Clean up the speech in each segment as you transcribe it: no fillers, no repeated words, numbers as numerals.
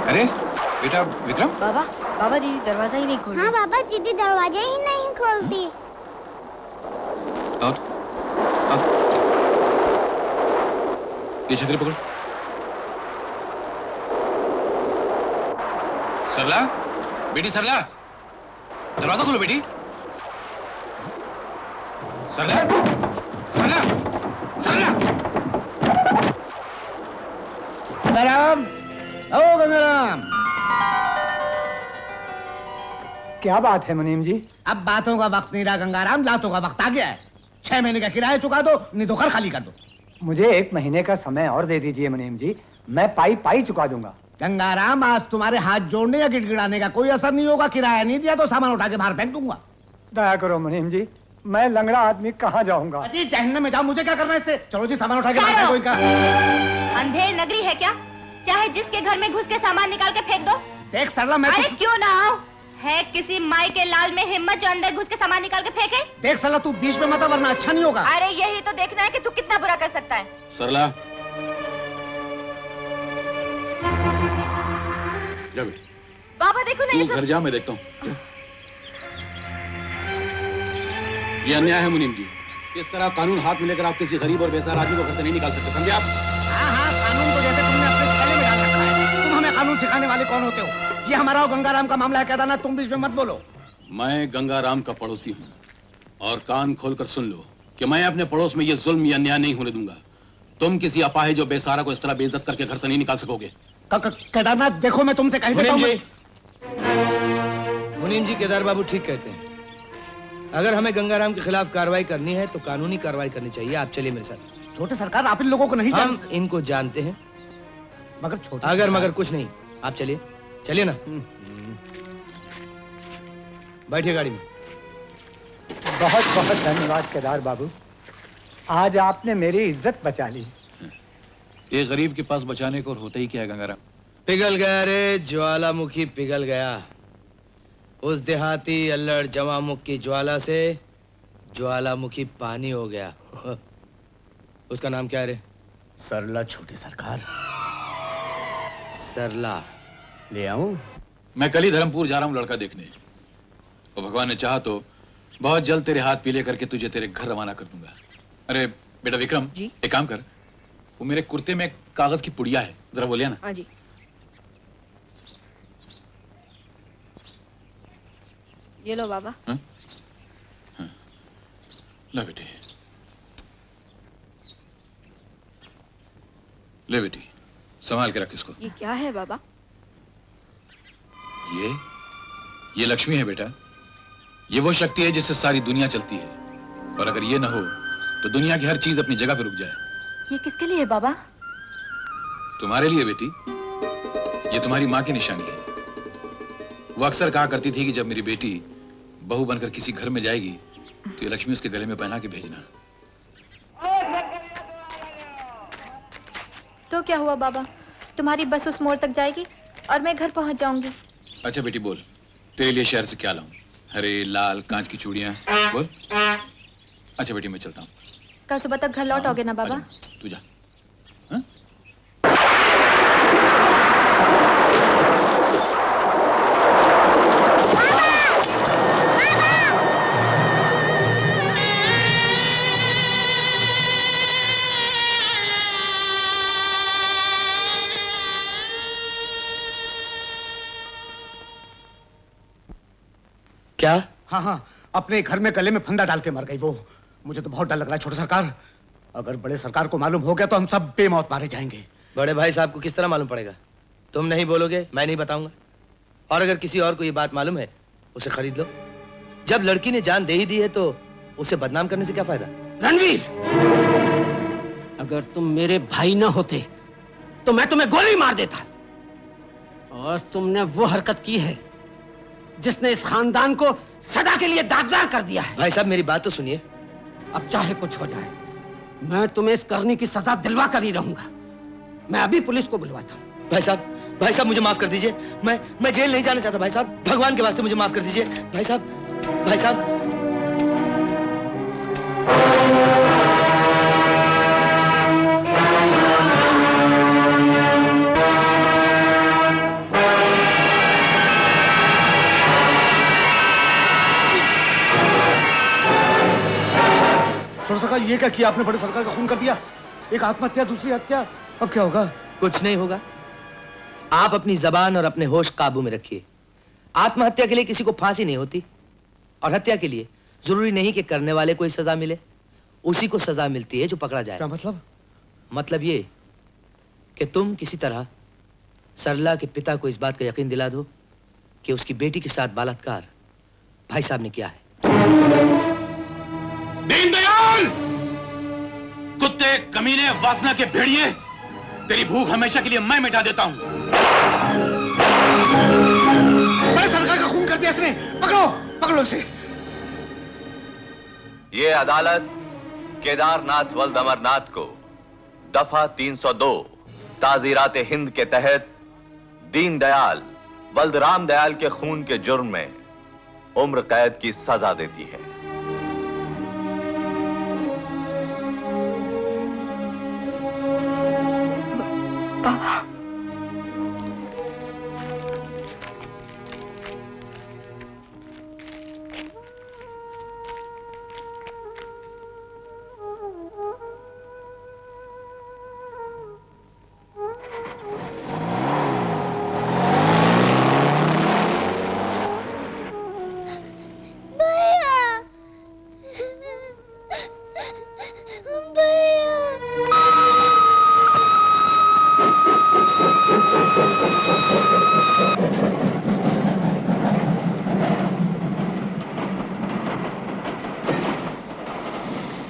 अरे बेटा विक्रम। बाबा, बाबा दीदी दरवाजा ही नहीं खोल। हाँ बाबा, दीदी दरवाजा ही नहीं खोलती। और ये छतरी पकड़। सरला, बेटी सरला, दरवाजा खोलो बेटी। सरला, सरला, सरला। गंगाराम, ओ गंगाराम। क्या बात है मुनीम जी? अब बातों का वक्त नहीं रहा गंगाराम, लातों का वक्त आ गया है। 6 महीने का किराया चुका दो, नहीं तो घर खाली कर दो। मुझे 1 महीने का समय और दे दीजिए मुनीम जी, मैं पाई पाई चुका दूंगा। गंगाराम, आज तुम्हारे हाथ जोड़ने या गिड़गिड़ाने का कोई असर नहीं होगा। किराया नहीं दिया तो सामान उठा के बाहर फेंक दूंगा। दया करो मुनीम जी, मैं लंगड़ा आदमी कहाँ जाऊंगा? अजी जहन्नम में जाओ, मुझे क्या करना है इससे? चलो जी, सामान उठा के बाहर फेंको इनका। अंधेर नगरी है क्या? चाहे जिसके घर में घुस के सामान निकाल के फेंक दो। देख सरला, मैं अरे क्यों ना आओ? है किसी माई के लाल में हिम्मत जो अंदर घुस के सामान निकाल के फेंके? देख सरला, तू बीच में मत आ, वरना अच्छा नहीं होगा। अरे यही तो देखना है कि तू कितना बुरा कर सकता है। सरला, जा बेटी। बाबा देखो ना, तू घर जा, मैं देखता हूँ। ये अन्याय है मुनीम जी। इस तरह कानून हाथ में लेकर आप किसी गरीब और बेसहारा आदमी को घर से नहीं निकाल सकते, समझे आप? हाँ हाँ, कानून तो जैसे तुमने अपने थैले में डाल रखा है। तुम हमें कानून सिखाने वाले कौन होते हो? ये हमारा और गंगाराम का मामला है, कहता ना, तुम बीच में मत बोलो। मैं गंगाराम का पड़ोसी हूँ और कान खोलकर सुन लो कि मैं अपने पड़ोस में ये जुल्म या अन्याय नहीं होने दूंगा। तुम किसी अपाहिज जो बेसहारा को इस तरह बेइज्जत करके घर से नहीं निकाल सकोगे। केदारनाथ, देखो मैं तुमसे कह देता हूँ। मुनीम जी, केदार बाबू ठीक कहते हैं। अगर हमें गंगाराम के खिलाफ कार्रवाई करनी है तो कानूनी कार्रवाई करनी चाहिए। आप चलिए मेरे साथ। छोटे सरकार, आप इन लोगों को नहीं हम इनको जानते हैं, मगर छोटे अगर मगर कुछ नहीं। आप चलिए, चलिए ना। बैठिए गाड़ी में। बहुत बहुत धन्यवाद केदार बाबू, आज आपने मेरी इज्जत बचा ली। एक गरीब के पास बचाने को और होता ही क्या है गंगाराम? पिघल गया रे ज्वालामुखी, पिघल गया। उस देहाती अल्लड़ जवामुख की ज्वाला से ज्वालामुखी पानी हो गया। उसका नाम क्या है रे? सरला, छोटी सरकार। सरला ले आऊं? मैं कल ही धर्मपुर जा रहा हूँ लड़का देखने, और भगवान ने चाहा तो बहुत जल्द तेरे हाथ पीले करके तुझे तेरे घर रवाना कर दूंगा। अरे बेटा विक्रम जी, एक काम कर, वो मेरे कुर्ते में कागज की पुड़िया है, जरा वो लिया ना। हाँ जी। ये लो बाबा। हाँ? हाँ। ला बेटी, ले बेटी, संभाल के रख इसको। ये क्या है बाबा? ये लक्ष्मी है बेटा। ये वो शक्ति है जिससे सारी दुनिया चलती है, और अगर ये ना हो तो दुनिया की हर चीज अपनी जगह पे रुक जाए। ये किसके लिए है बाबा? तुम्हारे लिए बेटी। ये तुम्हारी माँ की निशानी है। वो अक्सर कहा करती थी कि जब मेरी बेटी बहू बनकर किसी घर में जाएगी तो ये लक्ष्मी उसके गले में पहना के भेजना। तो क्या हुआ बाबा? तुम्हारी बस उस मोड़ तक जाएगी और मैं घर पहुंच जाऊंगी। अच्छा बेटी बोल, तेरे लिए शहर से क्या लाऊं? हरे लाल कांच की चूड़ियां, बोल। अच्छा बेटी मैं चलता हूँ। कल सुबह तक घर लौट आओगे ना बाबा? तू जा। हाँ? क्या? हाँ हाँ, अपने घर में गले में फंदा डाल के मर गई वो। मुझे तो बहुत डर लग रहा है छोटे सरकार। अगर बड़े सरकार को मालूम हो गया तो हम सब बेमौत मारे जाएंगे। बड़े भाई साहब को किस तरह मालूम पड़ेगा? तुम नहीं बोलोगे, मैं नहीं बताऊंगा। और अगर किसी और को ये बात मालूम है, उसे खरीद लो। जब लड़की ने जान दे ही दी है तो उसे बदनाम करने से क्या फायदा? रणवीर, अगर तुम मेरे भाई ना होते तो मैं तुम्हें गोली मार देता। और तुमने वो हरकत की है जिसने इस खानदान को सदा के लिए दागदार कर दिया है। भाई साहब मेरी बात तो सुनिए। अब चाहे कुछ हो जाए, मैं तुम्हें इस करने की सजा दिलवा कर ही रहूंगा। मैं अभी पुलिस को बुलवाता हूँ। भाई साहब मुझे माफ कर दीजिए। मैं जेल नहीं जाना चाहता भाई साहब। भगवान के वास्ते मुझे माफ कर दीजिए भाई साहब। ये क्या किया आपने? बड़े सरकार का खून कर दिया, एक आत्महत्या दूसरी हत्या, अब क्या होगा? कुछ नहीं होगा। आप अपनी जबान और अपने होश काबू में रखिए। आत्महत्या के लिए किसी को फांसी नहीं होती, और हत्या के लिए जरूरी नहीं कि करने वाले को ही सजा मिले, उसी को सजा मिलती है जो पकड़ा जाए। क्या मतलब? मतलब ये कि तुम किसी तरह सरला के पिता को इस बात का यकीन दिला दो कि उसकी बेटी के साथ बलात्कार भाई साहब ने किया है। दीनदयाल! कुत्ते, कमीने, वासना के भेड़िए, तेरी भूख हमेशा के लिए मैं मिटा देता हूं। बड़े सरकार का खून कर दिया इसने, पकड़ो पकड़ो इसे। ये अदालत केदारनाथ वल्द अमरनाथ को दफा 302 ताजीरात हिंद के तहत दीनदयाल वल्द रामदयाल के खून के जुर्म में उम्र कैद की सजा देती है। बाबा,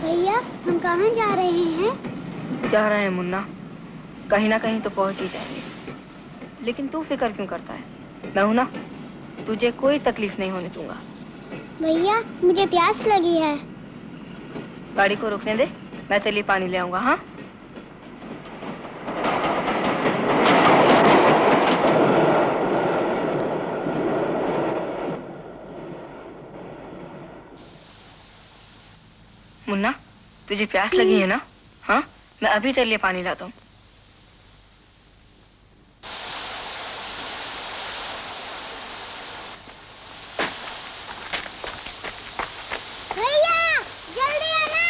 भैया हम कहाँ जा रहे हैं? जा रहे हैं मुन्ना, कहीं ना कहीं तो पहुंच ही जाएंगे। लेकिन तू फिक्र क्यों करता है? मैं हूं ना, तुझे कोई तकलीफ नहीं होने दूंगा। भैया मुझे प्यास लगी है। गाड़ी को रुकने दे, मैं तेरे लिए पानी ले आऊंगा। हाँ, मुन्ना, तुझे प्यास लगी है ना? हाँ, मैं अभी तेरे लिए पानी लाता हूँ। भैया जल्दी आना।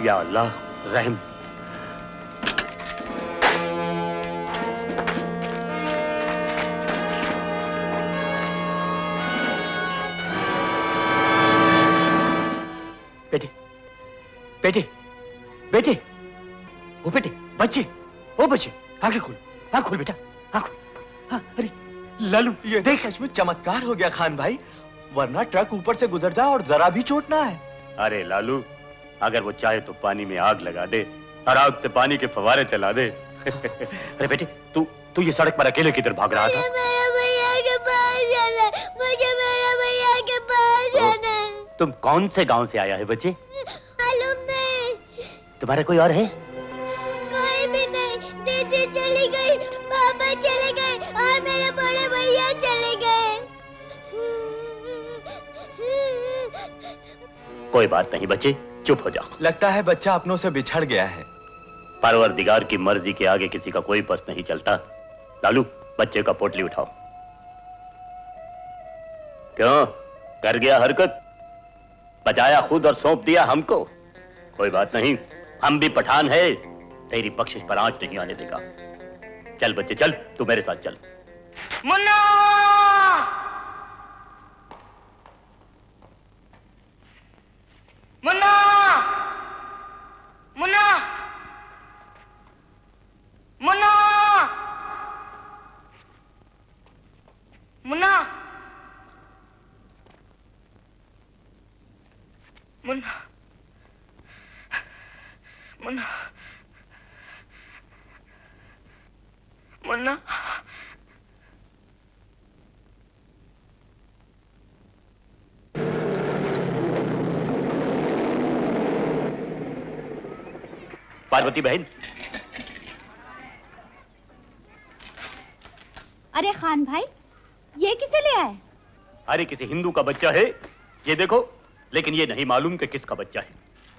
या अल्लाह रहम। बेटे बेटे बेटे, ओ बेटे, बच्चे, ओ बच्चे, आंखें खोल, आंख खोल बेटा, आंख खोल। हाँ, अरे लालू, ये देख, सचमुच चमत्कार हो गया खान भाई, वरना ट्रक ऊपर से गुजर जाए और जरा भी चोट ना है। अरे लालू, अगर वो चाहे तो पानी में आग लगा दे और आग से पानी के फवारे चला दे। अरे बेटे, तू ये सड़क पर अकेले किधर भाग रहा था? मेरे भैया के पास जाना है, मुझे मेरे भैया के पास जाना है। तुम कौन से गांव से आया है बच्चे? मालूम नहीं। तुम्हारा कोई और है? कोई भी नहीं, दीदी चली गई, पापा चले गए और मेरे बड़े भैया चले गए। कोई बात नहीं बच्चे, चुप हो जाओ। लगता है बच्चा अपनों से बिछड़ गया है। परवरदिगार की मर्जी के आगे किसी का कोई पस नहीं चलता। लालू, बच्चे का पोटली उठाओ। क्यों कर गया हरकत? बचाया खुद और सौंप दिया हमको। कोई बात नहीं, हम भी पठान है, तेरी बख्शिश पर आंच नहीं आने देगा। चल बच्चे चल, तू मेरे साथ चल। मुन्ना! मुन्ना! मुन्ना! मुन्ना! मुन्ना! मुन्ना! मुन्ना! मुन्ना! पार्वती बहन। अरे खान भाई, ये किसे ले आए? अरे किसी हिंदू का बच्चा है, ये देखो। लेकिन ये नहीं मालूम कि किसका बच्चा है।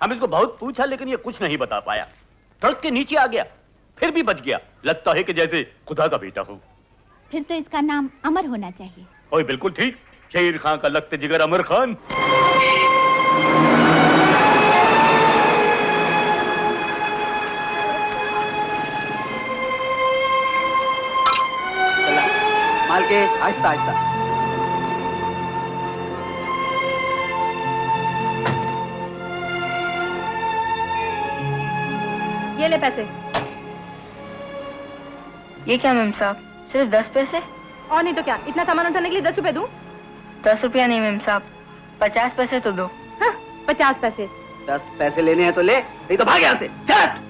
हम इसको बहुत पूछा लेकिन ये कुछ नहीं बता पाया। सड़क के नीचे आ गया, फिर भी बच गया। लगता है कि जैसे खुदा का बेटा हो। फिर तो इसका नाम अमर होना चाहिए। ओए बिल्कुल ठीक, शेर खान का लगते जिगर अमर खान। माल के आहिस्ता आहिस्ता। ये ले पैसे। ये क्या मैम साहब, सिर्फ 10 पैसे? और नहीं तो क्या, इतना सामान उठाने के लिए 10 रुपए दूं? 10 रुपया नहीं मैम साहब, 50 पैसे तो दो। हाँ, 50 पैसे। 10 पैसे लेने हैं तो ले, नहीं तो भाग यहाँ से। चल।